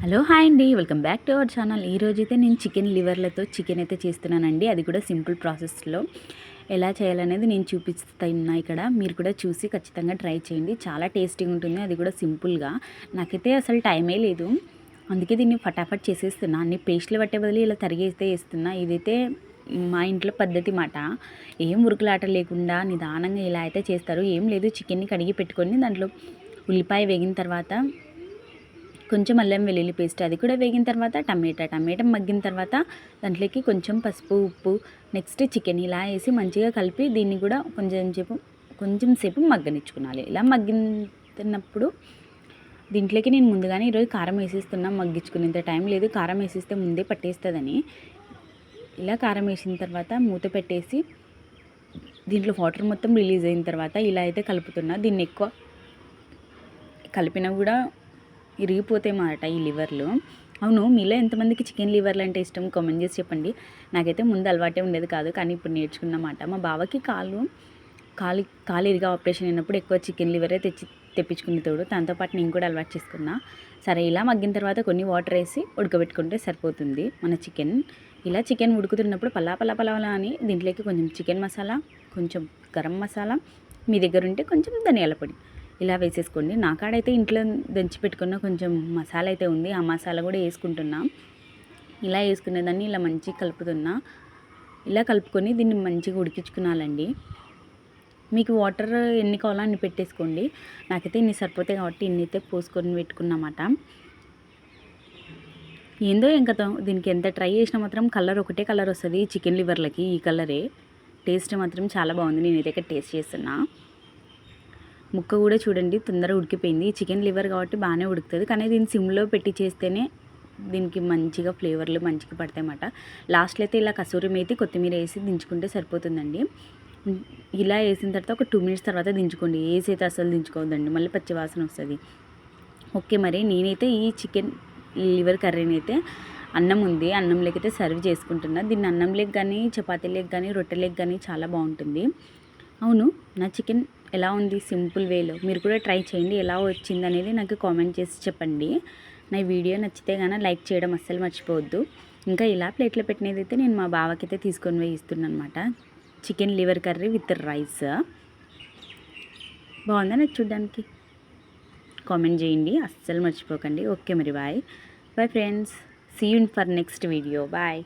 Hello hi అండి, welcome back to our channel. ఈరోజైతే నేను చికెన్ లివర్లతో చికెన్ అయితే చేస్తున్నానండి. అది కూడా సింపుల్ ప్రాసెస్లో ఎలా చేయాలనేది నేను చూపిస్తున్నా. ఇక్కడ మీరు కూడా చూసి ఖచ్చితంగా ట్రై చేయండి. చాలా టేస్టీగా ఉంటుంది, అది కూడా సింపుల్గా. నాకైతే అసలు టైమే లేదు, అందుకే దీన్ని ఫటాఫట్ చేసేస్తున్నా. అన్ని పేస్ట్లు పట్టే బదులు ఇలా తరిగేస్తే వేస్తున్నా. ఇదైతే మా ఇంట్లో పద్ధతి మాట. ఏం ఉరుకులాట లేకుండా నిదానంగా ఇలా అయితే చేస్తారు. ఏం లేదు, చికెన్ని కడిగి పెట్టుకొని దాంట్లో ఉల్లిపాయ వేగిన తర్వాత కొంచెం అల్లం వెల్లుల్లి పేస్ట్ అది కూడా వేగిన తర్వాత టమాటా మగ్గిన తర్వాత దాంట్లోకి కొంచెం పసుపు, ఉప్పు, నెక్స్ట్ చికెన్ ఇలా వేసి మంచిగా కలిపి దీన్ని కూడా కొంచెం సేపు మగ్గనిచ్చుకోవాలి. ఇలా మగ్గినప్పుడు దీంట్లోకి నేను ముందుగానే ఈరోజు కారం వేసేస్తున్నా. మగ్గించుకునేంత టైం లేదు, కారం వేసేస్తే ముందే పట్టేస్తుందని. ఇలా కారం వేసిన తర్వాత మూత పెట్టేసి దీంట్లో వాటర్ మొత్తం రిలీజ్ అయిన తర్వాత ఇలా అయితే కలుపుతున్నా. దీన్ని ఎక్కువ కలిపినా కూడా ఇరిగిపోతే మాట ఈ లివర్లు. అవును, మీలో ఎంతమందికి చికెన్ లివర్లు అంటే ఇష్టం కామెంట్ చేసి చెప్పండి. నాకైతే ముందు అలవాటే ఉండేది కాదు, కానీ ఇప్పుడు నేర్చుకున్నమాట. మా బావకి కాలు ఇరిగా ఆపరేషన్ అయినప్పుడు ఎక్కువ చికెన్ లివరే తెప్పించుకుని తోడు, దాంతోపాటు నేను కూడా అలవాటు చేసుకున్నా. సరే, ఇలా మగ్గిన తర్వాత కొన్ని వాటర్ వేసి ఉడకబెట్టుకుంటే సరిపోతుంది మన చికెన్. ఇలా చికెన్ ఉడుకుతున్నప్పుడు పల్లా అని దీంట్లోకి కొంచెం చికెన్ మసాలా, కొంచెం గరం మసాలా, మీ దగ్గర ఉంటే కొంచెం ధనియాల పొడి ఇలా వేసేసుకోండి. నా కాడైతే ఇంట్లో దంచి పెట్టుకున్న కొంచెం మసాలా అయితే ఉంది, ఆ మసాలా కూడా వేసుకుంటున్నా. ఇలా వేసుకునేదాన్ని ఇలా మంచిగా కలుపుతున్నా. ఇలా కలుపుకొని దీన్ని మంచిగా ఉడికించుకున్నాలండి. మీకు వాటర్ ఎన్ని కావాలో అన్ని పెట్టేసుకోండి. నాకైతే ఇన్ని సరిపోతాయి కాబట్టి ఇన్ని అయితే పోసుకొని పెట్టుకున్నమాట. ఏందో ఇంకా దీనికి ఎంత ట్రై చేసినా మాత్రం కలర్ ఒకటే కలర్ వస్తుంది చికెన్ లివర్లకి. ఈ కలరే, టేస్ట్ మాత్రం చాలా బాగుంది. నేనైతే ఇక్కడ టేస్ట్ చేస్తున్నా. ముక్క కూడా చూడండి తొందరగా ఉడికిపోయింది. చికెన్ లివర్ కాబట్టి బాగానే ఉడుకుతుంది, కానీ దీన్ని సిమ్లో పెట్టి చేస్తేనే దీనికి మంచిగా ఫ్లేవర్లు మంచిగా పడతాయి అన్నమాట. లాస్ట్లో అయితే ఇలా కసూరి మేతి, కొత్తిమీర వేసి దించుకుంటే సరిపోతుందండి. ఇలా వేసిన తర్వాత ఒక 2 మినిట్స్ తర్వాత దించుకోండి. వేసి అయితే అసలు దించుకోవద్దండి, మళ్ళీ పచ్చి వాసన వస్తుంది. ఓకే, మరి నేనైతే ఈ చికెన్ లివర్ కర్రీని అయితే అన్నం ఉంది, అన్నంలోకి అయితే సర్వ్ చేసుకుంటున్నా. దీన్ని అన్నంలోకి కానీ, చపాతీలోకి కానీ, రొట్టెలోకి కానీ చాలా బాగుంటుంది. అవును, నా చికెన్ ఎలా ఉంది సింపుల్ వేలో మీరు కూడా ట్రై చేయండి. ఎలా వచ్చింది అనేది నాకు కామెంట్ చేసి చెప్పండి. నా వీడియో నచ్చితే కానీ లైక్ చేయడం అస్సలు మర్చిపోవద్దు. ఇంకా ఇలా ప్లేట్లో పెట్టినది అయితే నేను మా బావకైతే తీసుకొని పోయి ఇస్తున్నాను అనమాట. Chicken liver curry with rice. బాగుందా నాకు చూడడానికి? కామెంట్ చేయండి, అస్సలు మర్చిపోకండి. ఓకే మరి, bye friends. See you for next video. Bye.